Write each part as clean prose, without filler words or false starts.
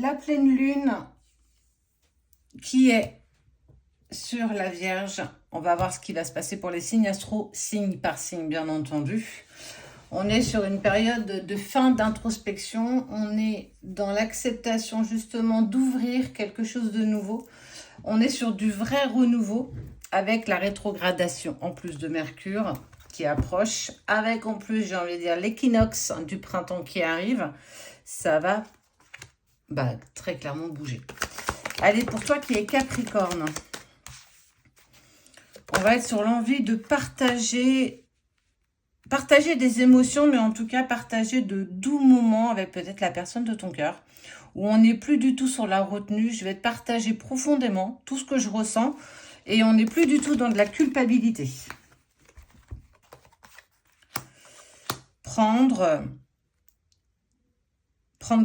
la pleine lune qui est sur la Vierge. On va voir ce qui va se passer pour les signes astro, signe par signe, bien entendu. On est sur une période de fin d'introspection. On est dans l'acceptation justement d'ouvrir quelque chose de nouveau. On est sur du vrai renouveau avec la rétrogradation en plus de Mercure qui approche. Avec en plus, j'ai envie de dire, l'équinoxe du printemps qui arrive. Ça va très clairement bouger. Allez, pour toi qui es Capricorne, on va être sur l'envie de partager des émotions, mais en tout cas partager de doux moments avec peut-être la personne de ton cœur, où on n'est plus du tout sur la retenue. Je vais te partager profondément tout ce que je ressens et on n'est plus du tout dans de la culpabilité. Prendre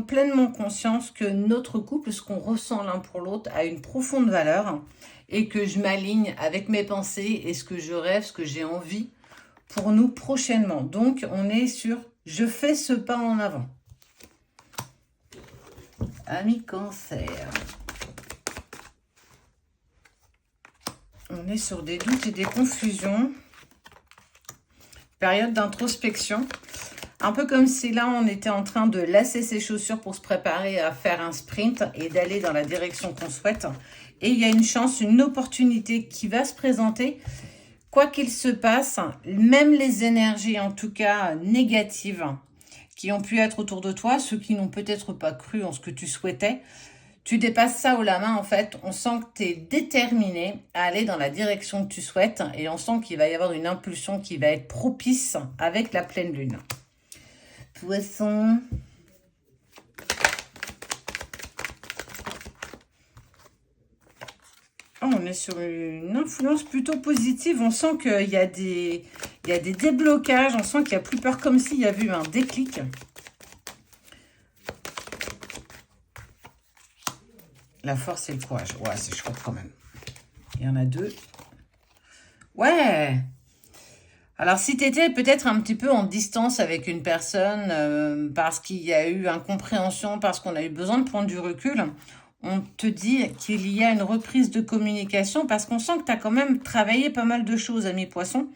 pleinement conscience que notre couple, ce qu'on ressent l'un pour l'autre, a une profonde valeur et que je m'aligne avec mes pensées et ce que je rêve, ce que j'ai envie pour nous prochainement. Donc, on est sur « je fais ce pas en avant ». Ami Cancer. On est sur des doutes et des confusions. Période d'introspection. Un peu comme si là, on était en train de lasser ses chaussures pour se préparer à faire un sprint et d'aller dans la direction qu'on souhaite. Et il y a une chance, une opportunité qui va se présenter. Quoi qu'il se passe, même les énergies, en tout cas négatives, qui ont pu être autour de toi, ceux qui n'ont peut-être pas cru en ce que tu souhaitais, tu dépasses ça haut la main, en fait. On sent que tu es déterminé à aller dans la direction que tu souhaites et on sent qu'il va y avoir une impulsion qui va être propice avec la pleine lune. Poisson. Oh, on est sur une influence plutôt positive. On sent qu'il y a des déblocages. On sent qu'il n'y a plus peur, comme s'il y avait eu un déclic. La force et le courage. Ouais, c'est chouette quand même. Il y en a deux. Ouais. Alors, si tu étais peut-être un petit peu en distance avec une personne parce qu'il y a eu incompréhension, parce qu'on a eu besoin de prendre du recul, on te dit qu'il y a une reprise de communication parce qu'on sent que tu as quand même travaillé pas mal de choses, ami Poisson.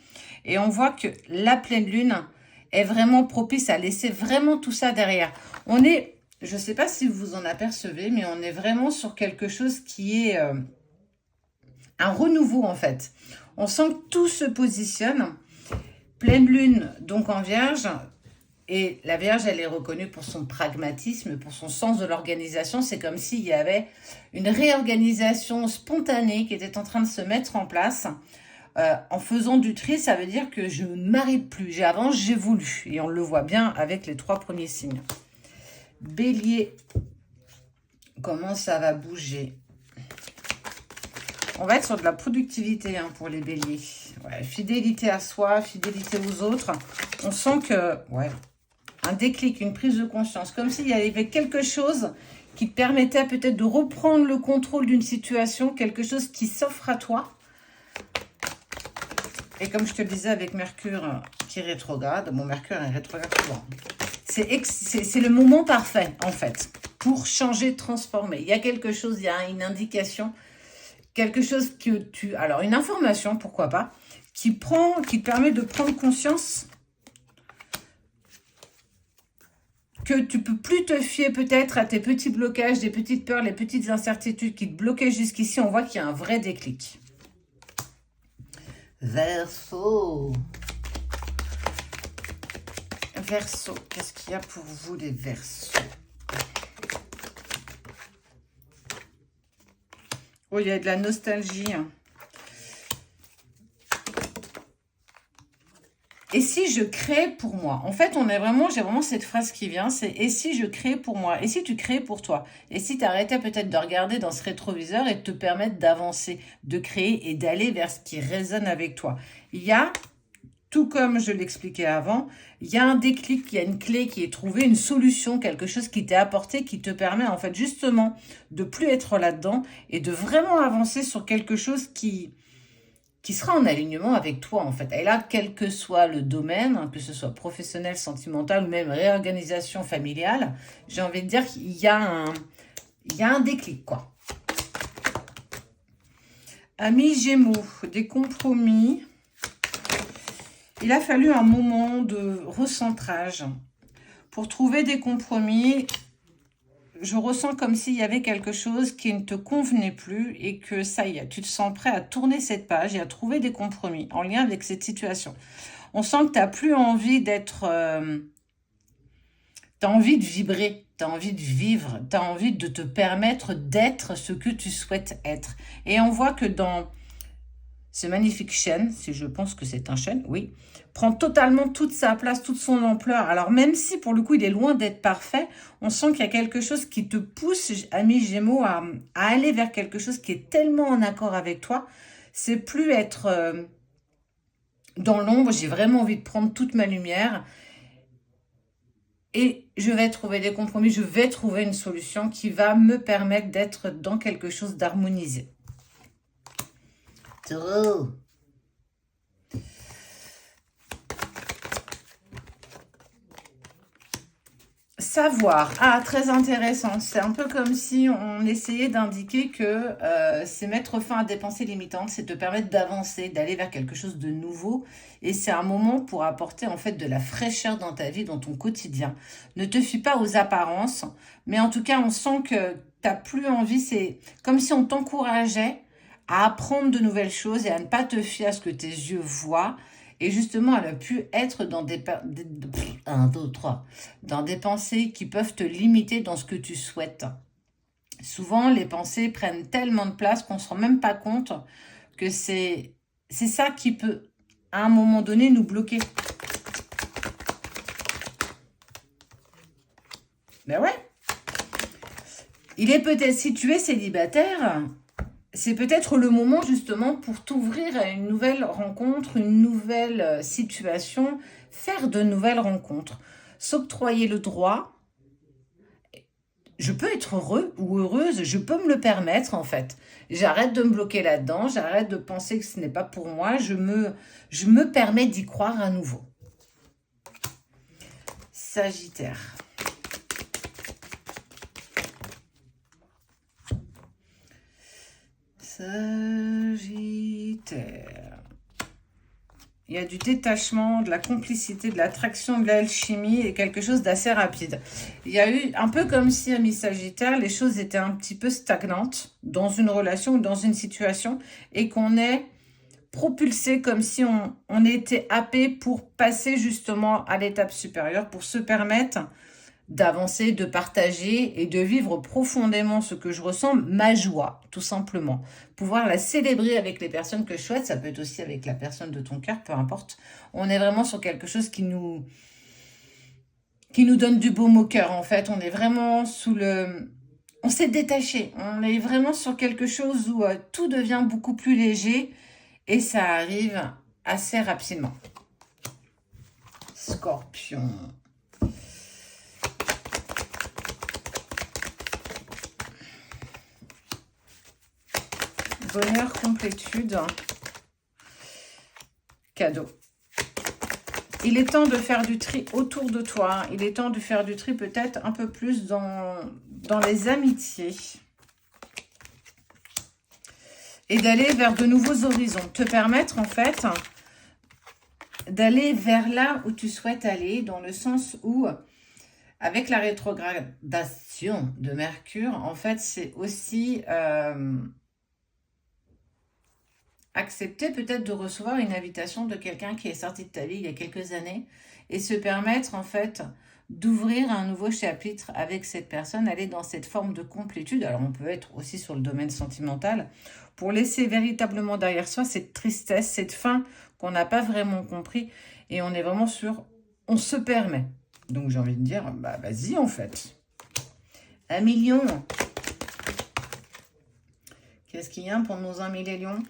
Et on voit que la pleine lune est vraiment propice à laisser vraiment tout ça derrière. On est, je ne sais pas si vous en apercevez, mais on est vraiment sur quelque chose qui est un renouveau en fait. On sent que tout se positionne. Pleine lune, donc en Vierge, et la Vierge, elle est reconnue pour son pragmatisme, pour son sens de l'organisation. C'est comme s'il y avait une réorganisation spontanée qui était en train de se mettre en place. En faisant du tri, ça veut dire que je ne m'arrête plus. J'avance, j'évolue. Et on le voit bien avec les 3 premiers signes. Bélier, comment ça va bouger ? On va être sur de la productivité pour les béliers. Ouais, fidélité à soi, fidélité aux autres. On sent que, un déclic, une prise de conscience. Comme s'il y avait quelque chose qui te permettait peut-être de reprendre le contrôle d'une situation, quelque chose qui s'offre à toi. Et comme je te le disais avec Mercure qui rétrograde, mon Mercure est rétrograde souvent. C'est le moment parfait, en fait, pour changer, transformer. Il y a quelque chose, il y a une indication, quelque chose que tu... Alors, une information, pourquoi pas, qui te permet de prendre conscience que tu peux plus te fier peut-être à tes petits blocages, des petites peurs, les petites incertitudes qui te bloquaient jusqu'ici. On voit qu'il y a un vrai déclic. Verseau. Verseau, qu'est-ce qu'il y a pour vous les Verseaux? Oh, il y a de la nostalgie. Et si je crée pour moi? En fait, j'ai vraiment cette phrase qui vient, c'est « et si je crée pour moi ?» Et si tu crées pour toi? Et si tu arrêtais peut-être de regarder dans ce rétroviseur et de te permettre d'avancer, de créer et d'aller vers ce qui résonne avec toi? Il y a, tout comme je l'expliquais avant, il y a un déclic, il y a une clé qui est trouvée, une solution, quelque chose qui t'est apporté, qui te permet en fait justement de plus être là-dedans et de vraiment avancer sur quelque chose qui sera en alignement avec toi, en fait. Et là, quel que soit le domaine, que ce soit professionnel, sentimental ou même réorganisation familiale, j'ai envie de dire qu'il y a Il y a un déclic, quoi. Amis Gémeaux, des compromis. Il a fallu un moment de recentrage pour trouver des compromis. Je ressens comme s'il y avait quelque chose qui ne te convenait plus et que ça y est, tu te sens prêt à tourner cette page et à trouver des compromis en lien avec cette situation. On sent que tu n'as plus envie d'être... tu as envie de vibrer, tu as envie de vivre, tu as envie de te permettre d'être ce que tu souhaites être. Et on voit que dans ce magnifique chêne, si je pense que c'est un chêne, oui, prend totalement toute sa place, toute son ampleur. Alors même si pour le coup il est loin d'être parfait, on sent qu'il y a quelque chose qui te pousse, ami Gémeaux, à aller vers quelque chose qui est tellement en accord avec toi. C'est plus être dans l'ombre, j'ai vraiment envie de prendre toute ma lumière et je vais trouver des compromis, je vais trouver une solution qui va me permettre d'être dans quelque chose d'harmonisé. Taureau. Savoir. Ah, très intéressant. C'est un peu comme si on essayait d'indiquer que c'est mettre fin à des pensées limitantes, c'est te permettre d'avancer, d'aller vers quelque chose de nouveau. Et c'est un moment pour apporter en fait de la fraîcheur dans ta vie, dans ton quotidien. Ne te fie pas aux apparences, mais en tout cas, on sent que tu n'as plus envie. C'est comme si on t'encourageait à apprendre de nouvelles choses et à ne pas te fier à ce que tes yeux voient. Et justement, elle a pu être dans dans des pensées qui peuvent te limiter dans ce que tu souhaites. Souvent, les pensées prennent tellement de place qu'on ne se rend même pas compte que c'est ça qui peut, à un moment donné, nous bloquer. Ben ouais. Il est peut-être, si tu es célibataire, c'est peut-être le moment justement pour t'ouvrir à une nouvelle rencontre, une nouvelle situation, faire de nouvelles rencontres, s'octroyer le droit. Je peux être heureux ou heureuse, je peux me le permettre en fait. J'arrête de me bloquer là-dedans, j'arrête de penser que ce n'est pas pour moi, je me permets d'y croire à nouveau. Sagittaire. Sagittaire. Il y a du détachement, de la complicité, de l'attraction, de l'alchimie et quelque chose d'assez rapide. Il y a eu un peu comme si, ami Sagittaire, les choses étaient un petit peu stagnantes dans une relation ou dans une situation et qu'on est propulsé comme si on était happé pour passer justement à l'étape supérieure, pour se permettre d'avancer, de partager et de vivre profondément ce que je ressens, ma joie, tout simplement. Pouvoir la célébrer avec les personnes que je souhaite, ça peut être aussi avec la personne de ton cœur, peu importe. On est vraiment sur quelque chose qui nous donne du baume au cœur, en fait. On est vraiment sous le... On s'est détaché. On est vraiment sur quelque chose où tout devient beaucoup plus léger et ça arrive assez rapidement. Scorpion. Bonheur, complétude, cadeau. Il est temps de faire du tri autour de toi. Il est temps de faire du tri peut-être un peu plus dans les amitiés. Et d'aller vers de nouveaux horizons. Te permettre en fait d'aller vers là où tu souhaites aller, dans le sens où, avec la rétrogradation de Mercure, en fait, c'est aussi... accepter peut-être de recevoir une invitation de quelqu'un qui est sorti de ta vie il y a quelques années et se permettre en fait d'ouvrir un nouveau chapitre avec cette personne, aller dans cette forme de complétude. Alors on peut être aussi sur le domaine sentimental pour laisser véritablement derrière soi cette tristesse, cette fin qu'on n'a pas vraiment compris et on est vraiment sur, on se permet. Donc j'ai envie de dire, bah vas-y en fait. 1 million. Qu'est-ce qu'il y a pour nos 1 million?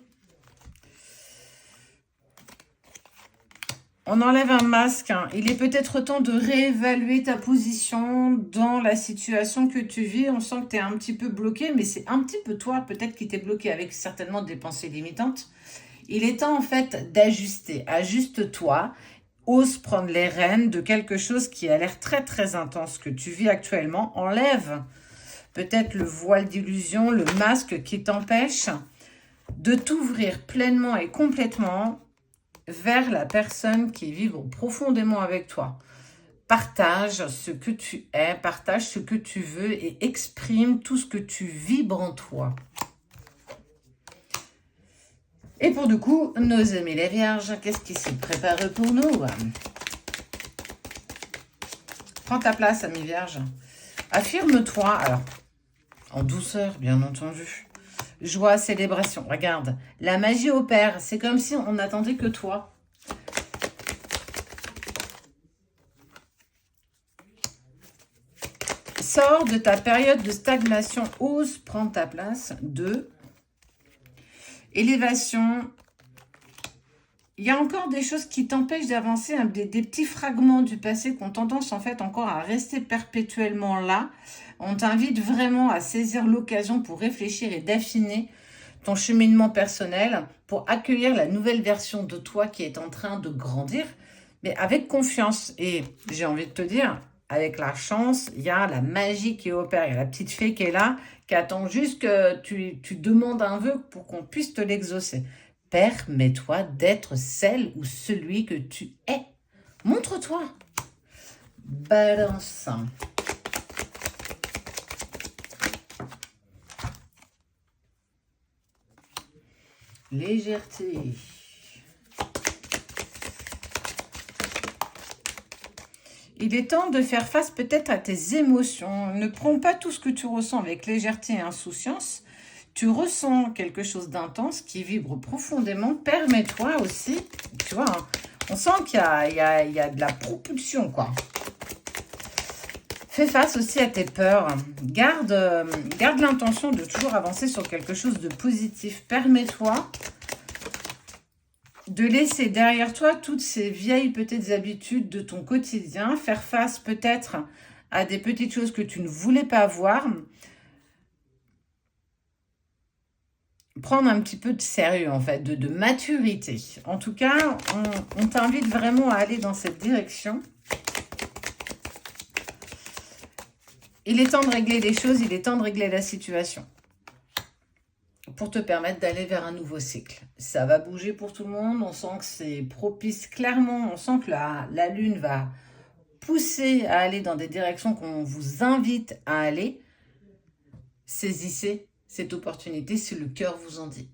On enlève un masque. Il est peut-être temps de réévaluer ta position dans la situation que tu vis. On sent que tu es un petit peu bloqué, mais c'est un petit peu toi peut-être qui t'es bloqué avec certainement des pensées limitantes. Il est temps en fait d'ajuster. Ajuste-toi. Ose prendre les rênes de quelque chose qui a l'air très très intense que tu vis actuellement. Enlève peut-être le voile d'illusion, le masque qui t'empêche de t'ouvrir pleinement et complètement vers la personne qui vibre profondément avec toi. Partage ce que tu es, partage ce que tu veux et exprime tout ce que tu vibres en toi. Et pour du coup, nos amis les vierges, qu'est-ce qui s'est préparé pour nous? Prends ta place, amis vierges. Affirme-toi, alors, en douceur, bien entendu. Joie, célébration. Regarde, la magie opère. C'est comme si on n'attendait que toi. Sors de ta période de stagnation. Ose prendre ta place. 2. Élévation. Il y a encore des choses qui t'empêchent d'avancer, hein, des petits fragments du passé qui ont tendance en fait encore à rester perpétuellement là. On t'invite vraiment à saisir l'occasion pour réfléchir et d'affiner ton cheminement personnel pour accueillir la nouvelle version de toi qui est en train de grandir, mais avec confiance. Et j'ai envie de te dire, avec la chance, il y a la magie qui opère, il y a la petite fée qui est là, qui attend juste que tu demandes un vœu pour qu'on puisse te l'exaucer. Permets-toi d'être celle ou celui que tu es. Montre-toi. Balance. Légèreté. Il est temps de faire face peut-être à tes émotions. Ne prends pas tout ce que tu ressens avec légèreté et insouciance. Tu ressens quelque chose d'intense qui vibre profondément. Permets-toi aussi, tu vois, hein, on sent qu'il y a de la propulsion, quoi. Fais face aussi à tes peurs. Garde l'intention de toujours avancer sur quelque chose de positif. Permets-toi de laisser derrière toi toutes ces vieilles petites habitudes de ton quotidien. Faire face peut-être à des petites choses que tu ne voulais pas voir. Prendre un petit peu de sérieux, en fait, de maturité. En tout cas, on t'invite vraiment à aller dans cette direction. Il est temps de régler les choses, il est temps de régler la situation pour te permettre d'aller vers un nouveau cycle. Ça va bouger pour tout le monde, on sent que c'est propice clairement, on sent que la lune va pousser à aller dans des directions qu'on vous invite à aller. Saisissez cette opportunité si le cœur vous en dit.